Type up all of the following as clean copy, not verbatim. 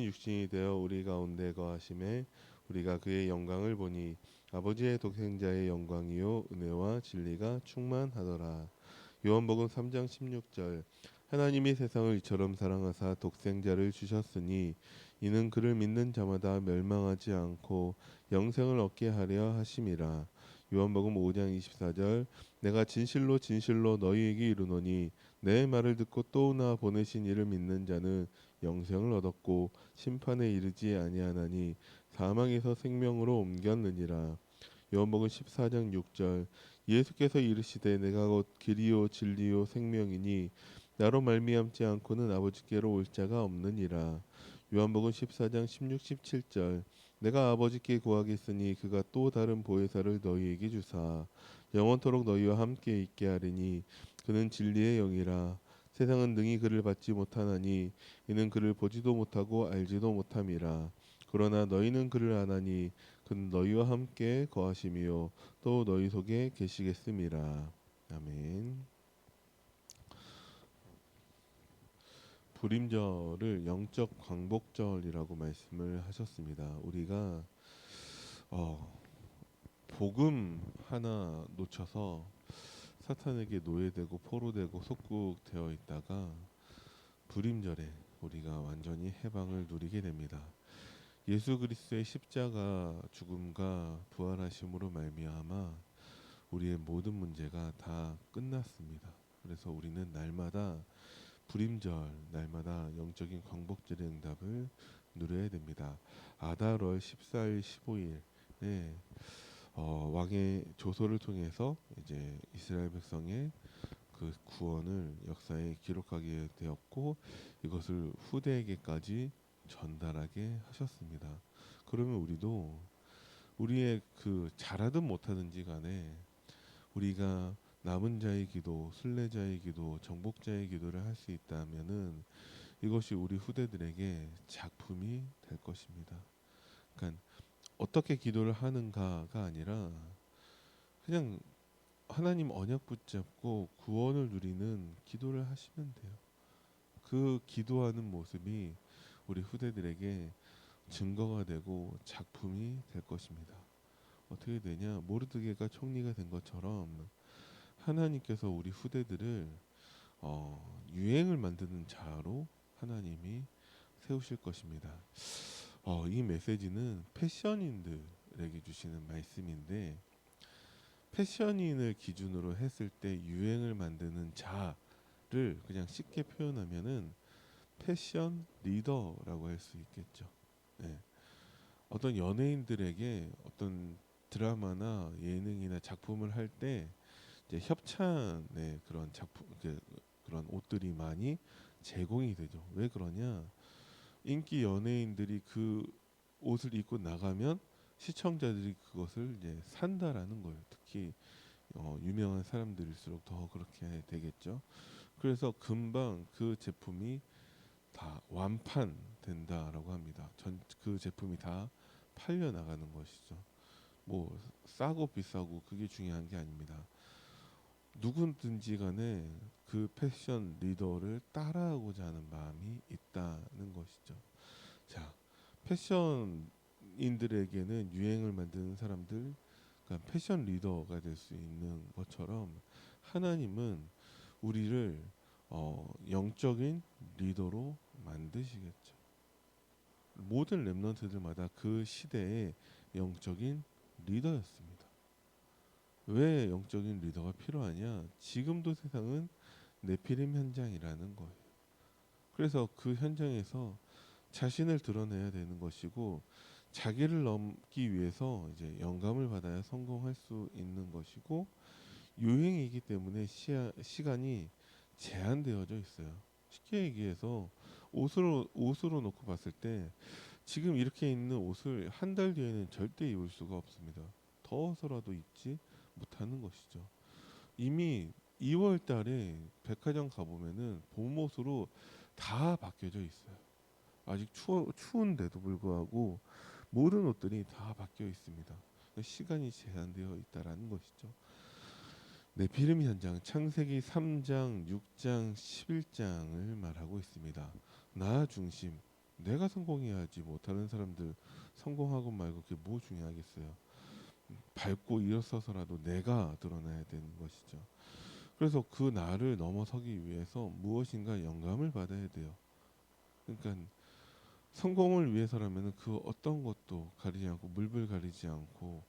육신이 되어 우리 가운데 거하심에 우리가 그의 영광을 보니 아버지의 독생자의 영광이요 은혜와 진리가 충만하더라. 요한복음 3장 16절. 하나님이 세상을 이처럼 사랑하사 독생자를 주셨으니 이는 그를 믿는 자마다 멸망하지 않고 영생을 얻게 하려 하심이라. 요한복음 5장 24절. 내가 진실로 진실로 너희에게 이르노니 내 말을 듣고 또 나 보내신 이를 믿는 자는 영생을 얻었고 심판에 이르지 아니하나니 사망에서 생명으로 옮겼느니라. 요한복음 14장 6절. 예수께서 이르시되 내가 곧 길이요 진리요 생명이니 나로 말미암지 않고는 아버지께로 올 자가 없느니라. 요한복음 14장 16, 17절. 내가 아버지께 구하겠으니 그가 또 다른 보혜사를 너희에게 주사 영원토록 너희와 함께 있게 하리니 그는 진리의 영이라. 세상은 능히 그를 받지 못하나니 이는 그를 보지도 못하고 알지도 못함이라. 그러나 너희는 그를 아나니 그는 너희와 함께 거하심이요 또 너희 속에 계시겠음이라. 아멘. 불임절을 영적 광복절이라고 말씀을 하셨습니다. 우리가 복음 하나 놓쳐서 사탄에게 노예되고 포로되고 속국되어 있다가 불임절에 우리가 완전히 해방을 누리게 됩니다. 예수 그리스도의 십자가 죽음과 부활하심으로 말미암아 우리의 모든 문제가 다 끝났습니다. 그래서 우리는 날마다 불임절, 날마다 영적인 광복절의 응답을 누려야 됩니다. 아달월 14일, 15일에 왕의 조서를 통해서 이제 이스라엘 백성의 그 구원을 역사에 기록하게 되었고 이것을 후대에게까지 전달하게 하셨습니다. 그러면 우리도 우리의 그 잘하든 못하든지 간에 우리가 남은 자의 기도, 순례자의 기도, 정복자의 기도를 할 수 있다면은 이것이 우리 후대들에게 작품이 될 것입니다. 그러니까 어떻게 기도를 하는가가 아니라 그냥 하나님 언약 붙잡고 구원을 누리는 기도를 하시면 돼요. 그 기도하는 모습이 우리 후대들에게 증거가 되고 작품이 될 것입니다. 어떻게 되냐? 모르드게가 총리가 된 것처럼 하나님께서 우리 후대들을 유행을 만드는 자로 하나님이 세우실 것입니다. 이 메시지는 패션인들에게 주시는 말씀인데 패션인을 기준으로 했을 때 유행을 만드는 자를 그냥 쉽게 표현하면은 패션 리더라고 할 수 있겠죠. 네. 어떤 연예인들에게 어떤 드라마나 예능이나 작품을 할 때 이제 협찬의 그런 작품 그런 옷들이 많이 제공이 되죠. 왜 그러냐? 인기 연예인들이 그 옷을 입고 나가면 시청자들이 그것을 이제 산다라는 거예요. 특히 유명한 사람들일수록 더 그렇게 되겠죠. 그래서 금방 그 제품이 다 완판된다라고 합니다. 그 제품이 다 팔려 나가는 것이죠. 뭐 싸고 비싸고 그게 중요한 게 아닙니다. 누구든지 간에 그 패션 리더를 따라하고자 하는 마음이 있다는 것이죠. 자, 패션인들에게는 유행을 만드는 사람들, 그러니까 패션 리더가 될 수 있는 것처럼 하나님은 우리를 영적인 리더로 만드시겠죠. 모든 렘넌트들마다 그 시대의 영적인 리더였습니다. 왜 영적인 리더가 필요하냐? 지금도 세상은 네피림 현장이라는 거예요. 그래서 그 현장에서 자신을 드러내야 되는 것이고 자기를 넘기 위해서 이제 영감을 받아야 성공할 수 있는 것이고 유행이기 때문에 시간이 제한되어져 있어요. 쉽게 얘기해서 옷으로 놓고 봤을 때 지금 이렇게 입는 옷을 한 달 뒤에는 절대 입을 수가 없습니다. 더워서라도 입지 못하는 것이죠. 이미 2월 달에 백화점 가보면은 봄옷으로 다 바뀌어져 있어요. 아직 추운데도 불구하고 모든 옷들이 다 바뀌어 있습니다. 시간이 제한되어 있다라는 것이죠. 네피림 현장 창세기 3장, 6장, 11장을 말하고 있습니다. 나 중심, 내가 성공해야지 뭐 다른 사람들 성공하고 말고 그게 뭐 중요하겠어요. 밟고 일어서서라도 내가 드러나야 되는 것이죠. 그래서 그 나를 넘어서기 위해서 무엇인가 영감을 받아야 돼요. 그러니까 성공을 위해서라면 그 어떤 것도 가리지 않고 물불 가리지 않고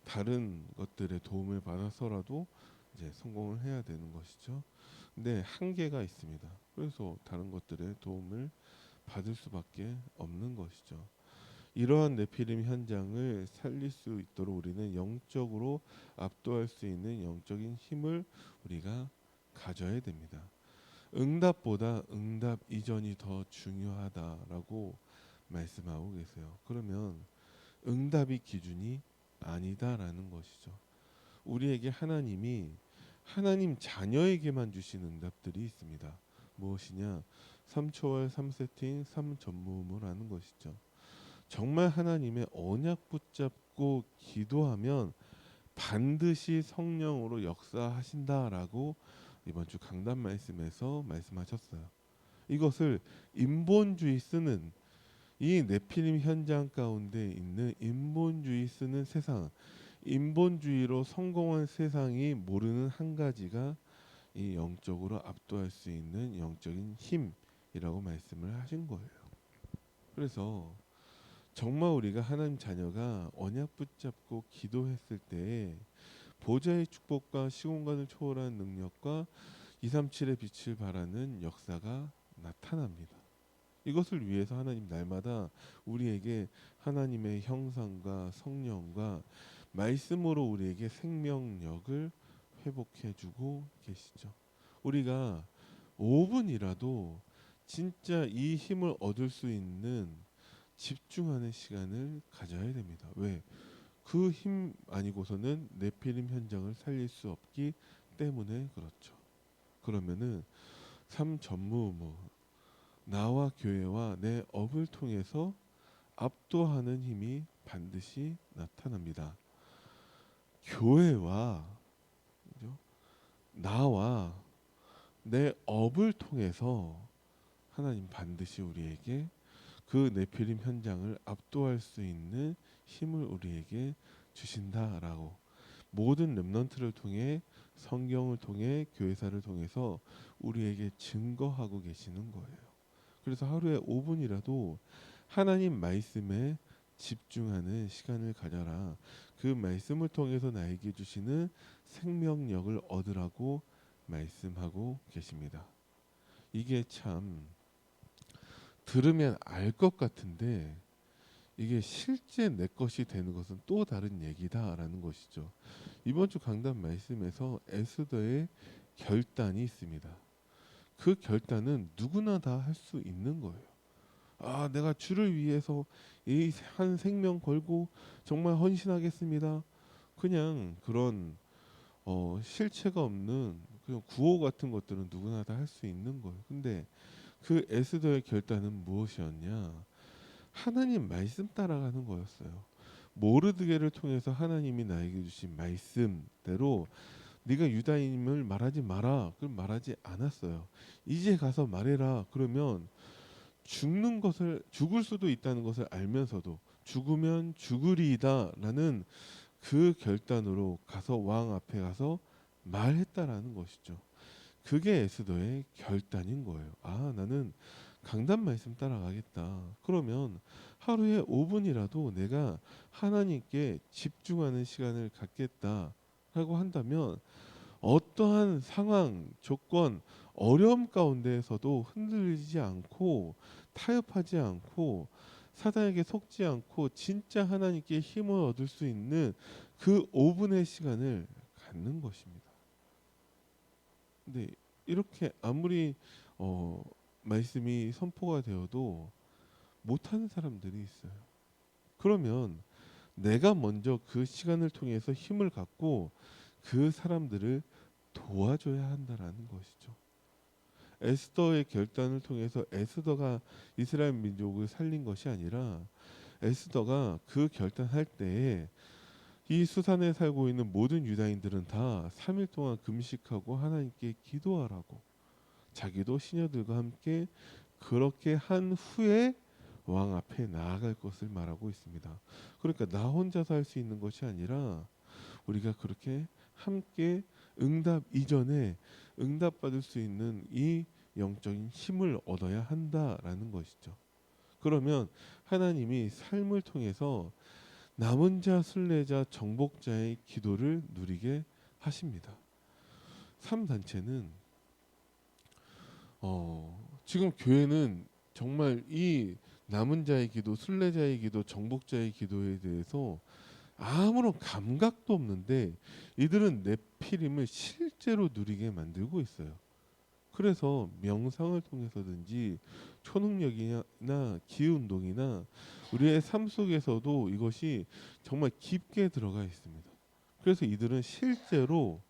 다른 것들의 도움을 받아서라도 이제 성공을 해야 되는 것이죠. 근데 한계가 있습니다. 그래서 다른 것들의 도움을 받을 수밖에 없는 것이죠. 이러한 네피림 현장을 살릴 수 있도록 우리는 영적으로 압도할 수 있는 영적인 힘을 우리가 가져야 됩니다. 응답보다 응답 이전이 더 중요하다라고 말씀하고 계세요. 그러면 응답이 기준이 아니다라는 것이죠. 우리에게 하나님이 하나님 자녀에게만 주신 응답들이 있습니다. 무엇이냐? 3초월 3세팅 3전무후무라는 것이죠. 정말 하나님의 언약 붙잡고 기도하면 반드시 성령으로 역사하신다라고 이번 주 강단 말씀에서 말씀하셨어요. 이것을 인본주의 쓰는 이 네피림 현장 가운데 있는 인본주의 쓰는 세상, 인본주의로 성공한 세상이 모르는 한 가지가 이 영적으로 압도할 수 있는 영적인 힘이라고 말씀을 하신 거예요. 그래서 정말 우리가 하나님 자녀가 언약 붙잡고 기도했을 때에 보좌의 축복과 시공간을 초월한 능력과 237의 빛을 발하는 역사가 나타납니다. 이것을 위해서 하나님 날마다 우리에게 하나님의 형상과 성령과 말씀으로 우리에게 생명력을 회복해 주고 계시죠. 우리가 5분이라도 진짜 이 힘을 얻을 수 있는 집중하는 시간을 가져야 됩니다. 왜? 그 힘 아니고서는 네피림 현장을 살릴 수 없기 때문에 그렇죠. 그러면은 삼전무후무 나와 교회와 내 업을 통해서 압도하는 힘이 반드시 나타납니다. 교회와 그죠? 나와 내 업을 통해서 하나님 반드시 우리에게 그 네피림 현장을 압도할 수 있는 힘을 우리에게 주신다라고 모든 렘넌트를 통해 성경을 통해 교회사를 통해서 우리에게 증거하고 계시는 거예요. 그래서 하루에 5분이라도 하나님 말씀에 집중하는 시간을 가져라. 그 말씀을 통해서 나에게 주시는 생명력을 얻으라고 말씀하고 계십니다. 이게 참 들으면 알 것 같은데 이게 실제 내 것이 되는 것은 또 다른 얘기다라는 것이죠. 이번 주 강단 말씀에서 에스더의 결단이 있습니다. 그 결단은 누구나 다 할 수 있는 거예요. 아, 내가 주를 위해서 이 한 생명 걸고 정말 헌신하겠습니다. 그냥 그런 실체가 없는 그냥 구호 같은 것들은 누구나 다 할 수 있는 거예요. 근데 그 에스더의 결단은 무엇이었냐? 하나님 말씀 따라가는 거였어요. 모르드게를 통해서 하나님이 나에게 주신 말씀대로 네가 유다인임을 말하지 마라. 그럼 말하지 않았어요. 이제 가서 말해라. 그러면 죽을 수도 있다는 것을 알면서도 죽으면 죽으리이다라는 그 결단으로 가서 왕 앞에 가서 말했다라는 것이죠. 그게 에스더의 결단인 거예요. 아, 나는 강단 말씀 따라가겠다. 그러면 하루에 5분이라도 내가 하나님께 집중하는 시간을 갖겠다라고 한다면 어떠한 상황, 조건, 어려움 가운데에서도 흔들리지 않고 타협하지 않고 사단에게 속지 않고 진짜 하나님께 힘을 얻을 수 있는 그 5분의 시간을 갖는 것입니다. 근데 이렇게 아무리 말씀이 선포가 되어도 못하는 사람들이 있어요. 그러면 내가 먼저 그 시간을 통해서 힘을 갖고 그 사람들을 도와줘야 한다라는 것이죠. 에스더의 결단을 통해서 에스더가 이스라엘 민족을 살린 것이 아니라 에스더가 그 결단할 때에 이 수산에 살고 있는 모든 유다인들은 다 3일 동안 금식하고 하나님께 기도하라고 자기도 시녀들과 함께 그렇게 한 후에 왕 앞에 나아갈 것을 말하고 있습니다. 그러니까 나 혼자서 할 수 있는 것이 아니라 우리가 그렇게 함께 응답 이전에 응답받을 수 있는 이 영적인 힘을 얻어야 한다라는 것이죠. 그러면 하나님이 삶을 통해서 남은 자, 순례자, 정복자의 기도를 누리게 하십니다. 3단체는 지금 교회는 정말 이 남은 자의 기도, 순례자의 기도, 정복자의 기도에 대해서 아무런 감각도 없는데 이들은 네피림을 실제로 누리게 만들고 있어요. 그래서 명상을 통해서든지 초능력이나 기운동이나 우리의 삶 속에서도 이것이 정말 깊게 들어가 있습니다. 그래서 이들은 실제로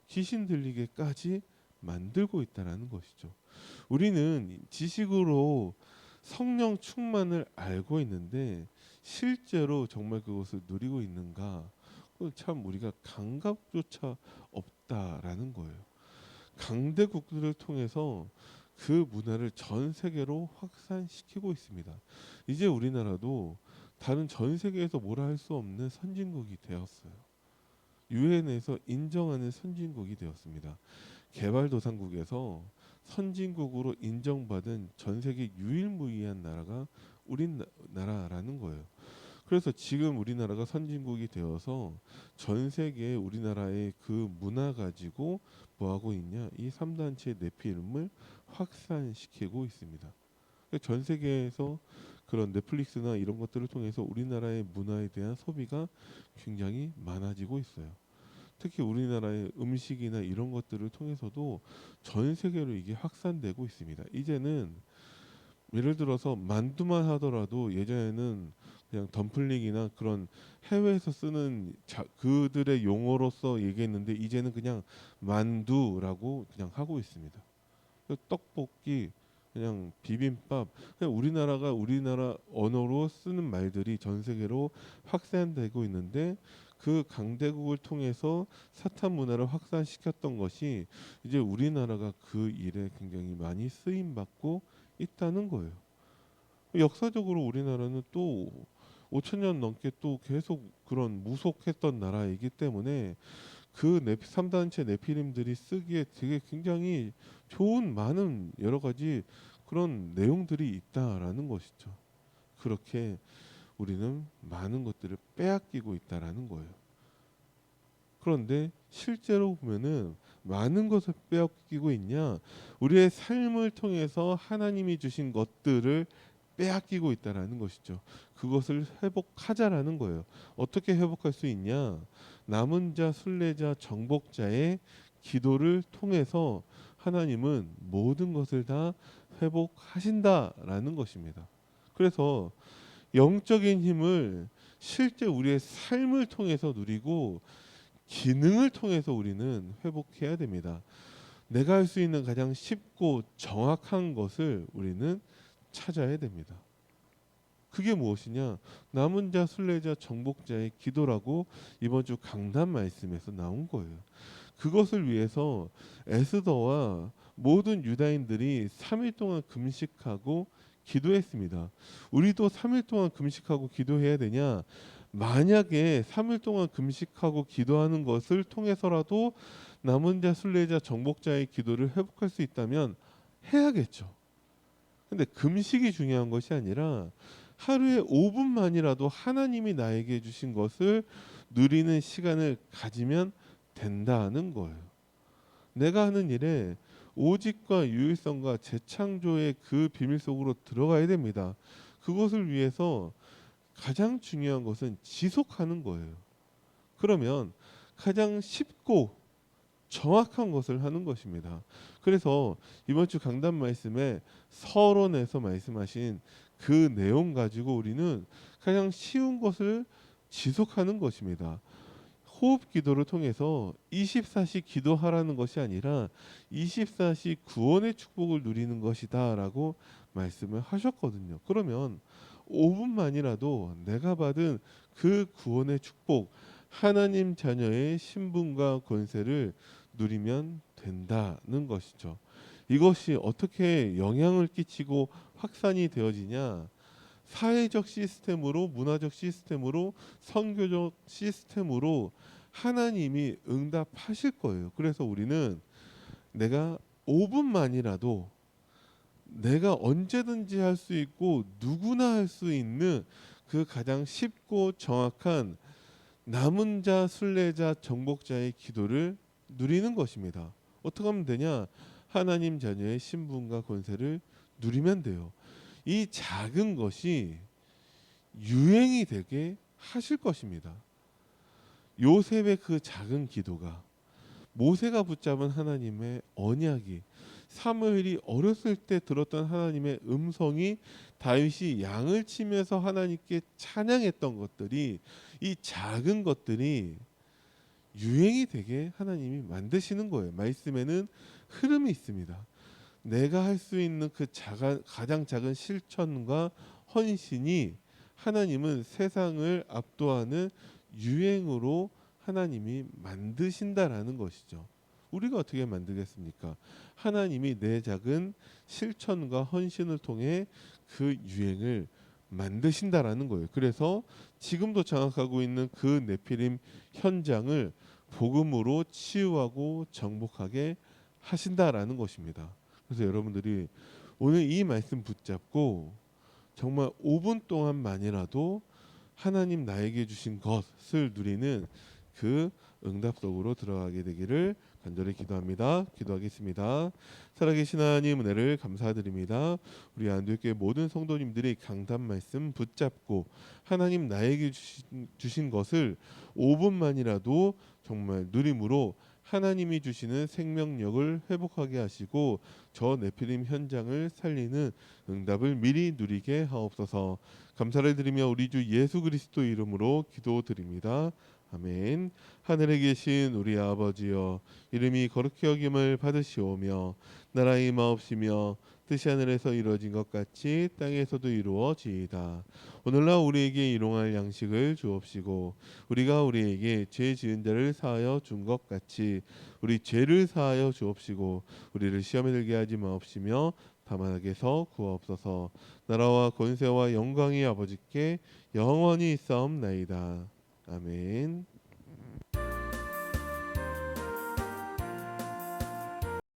귀신 들리게까지 만들고 있다라는 것이죠. 우리는 지식으로 성령 충만을 알고 있는데 실제로 정말 그것을 누리고 있는가? 그건 참 우리가 감각조차 없다라는 거예요. 강대국들을 통해서 그 문화를 전 세계로 확산시키고 있습니다. 이제 우리나라도 다른 전 세계에서 뭐라 할 수 없는 선진국이 되었어요. 유엔에서 인정하는 선진국이 되었습니다. 개발도상국에서 선진국으로 인정받은 전 세계 유일무이한 나라가 우리나라라는 거예요. 그래서 지금 우리나라가 선진국이 되어서 전 세계에 우리나라의 그 문화 가지고 뭐 하고 있냐? 이 3단체 네피림을 확산시키고 있습니다. 전 세계에서 그런 넷플릭스나 이런 것들을 통해서 우리나라의 문화에 대한 소비가 굉장히 많아지고 있어요. 특히 우리나라의 음식이나 이런 것들을 통해서도 전 세계로 이게 확산되고 있습니다. 이제는 예를 들어서 만두만 하더라도 예전에는 그냥 덤플링이나 그런 해외에서 쓰는 그들의 용어로서 얘기했는데 이제는 그냥 만두라고 그냥 하고 있습니다. 떡볶이, 그냥 비빔밥, 그냥 우리나라 언어로 쓰는 말들이 전 세계로 확산되고 있는데 그 강대국을 통해서 사탄 문화를 확산시켰던 것이 이제 우리나라가 그 일에 굉장히 많이 쓰임 받고 있다는 거예요. 역사적으로 우리나라는 또 5천 년 넘게 또 계속 그런 무속했던 나라이기 때문에 그 3단체 네피림들이 쓰기에 되게 굉장히 좋은 많은 여러 가지 그런 내용들이 있다라는 것이죠. 그렇게 우리는 많은 것들을 빼앗기고 있다라는 거예요. 그런데 실제로 보면은 많은 것을 빼앗기고 있냐? 우리의 삶을 통해서 하나님이 주신 것들을 빼앗기고 있다라는 것이죠. 그것을 회복하자라는 거예요. 어떻게 회복할 수 있냐? 남은 자, 순례자, 정복자의 기도를 통해서 하나님은 모든 것을 다 회복하신다라는 것입니다. 그래서 영적인 힘을 실제 우리의 삶을 통해서 누리고 기능을 통해서 우리는 회복해야 됩니다. 내가 할 수 있는 가장 쉽고 정확한 것을 우리는 찾아야 됩니다. 그게 무엇이냐? 남은 자, 순례자, 정복자의 기도라고 이번 주 강단 말씀에서 나온 거예요. 그것을 위해서 에스더와 모든 유다인들이 3일 동안 금식하고 기도했습니다. 우리도 3일 동안 금식하고 기도해야 되냐? 만약에 3일 동안 금식하고 기도하는 것을 통해서라도 남은 자, 순례자, 정복자의 기도를 회복할 수 있다면 해야겠죠. 근데 금식이 중요한 것이 아니라 하루에 5분만이라도 하나님이 나에게 주신 것을 누리는 시간을 가지면 된다는 거예요. 내가 하는 일에 오직과 유일성과 재창조의 그 비밀 속으로 들어가야 됩니다. 그것을 위해서 가장 중요한 것은 지속하는 거예요. 그러면 가장 쉽고 정확한 것을 하는 것입니다. 그래서 이번 주 강단 말씀에 서론에서 말씀하신 그 내용 가지고 우리는 가장 쉬운 것을 지속하는 것입니다. 호흡 기도를 통해서 24시 기도하라는 것이 아니라 24시 구원의 축복을 누리는 것이다라고 말씀을 하셨거든요. 그러면 5분만이라도 내가 받은 그 구원의 축복, 하나님 자녀의 신분과 권세를 누리면 된다는 것이죠. 이것이 어떻게 영향을 끼치고 확산이 되어지냐? 사회적 시스템으로, 문화적 시스템으로, 선교적 시스템으로 하나님이 응답하실 거예요. 그래서 우리는 내가 5분만이라도 내가 언제든지 할 수 있고 누구나 할 수 있는 그 가장 쉽고 정확한 남은 자, 순례자, 정복자의 기도를 누리는 것입니다. 어떻게 하면 되냐? 하나님 자녀의 신분과 권세를 누리면 돼요. 이 작은 것이 유행이 되게 하실 것입니다. 요셉의 그 작은 기도가, 모세가 붙잡은 하나님의 언약이, 사무엘이 어렸을 때 들었던 하나님의 음성이, 다윗이 양을 치면서 하나님께 찬양했던 것들이, 이 작은 것들이 유행이 되게 하나님이 만드시는 거예요. 말씀에는 흐름이 있습니다. 내가 할 수 있는 그 가장 작은 실천과 헌신이 하나님은 세상을 압도하는 유행으로 하나님이 만드신다라는 것이죠. 우리가 어떻게 만들겠습니까? 하나님이 내 작은 실천과 헌신을 통해 그 유행을 만드신다라는 거예요. 그래서 지금도 장악하고 있는 그 네피림 현장을 복음으로 치유하고 정복하게 하신다라는 것입니다. 그래서 여러분들이 오늘 이 말씀 붙잡고 정말 5분 동안만이라도 하나님 나에게 주신 것을 누리는 그 응답 속으로 들어가게 되기를 간절히 기도합니다. 기도하겠습니다. 살아계신 하나님 은혜를 감사드립니다. 우리 안도교회 모든 성도님들이 강단 말씀 붙잡고 하나님 나에게 주신 것을 5분만이라도 정말 누림으로 하나님이 주시는 생명력을 회복하게 하시고 저 네피림 현장을 살리는 응답을 미리 누리게 하옵소서. 감사를 드리며 우리 주 예수 그리스도 이름으로 기도드립니다. 아멘. 하늘에 계신 우리 아버지여, 이름이 거룩히 여김을 받으시오며 나라의 마옵시며 뜻이 하늘에서 이루어진 것 같이 땅에서도 이루어지이다. 오늘날 우리에게 일용할 양식을 주옵시고 우리가 우리에게 죄 지은 자를 사하여 준 것 같이 우리 죄를 사하여 주옵시고 우리를 시험에 들게 하지 마옵시며 다만 악에서 구하옵소서. 나라와 권세와 영광이 아버지께 영원히 있사옵나이다. 아멘.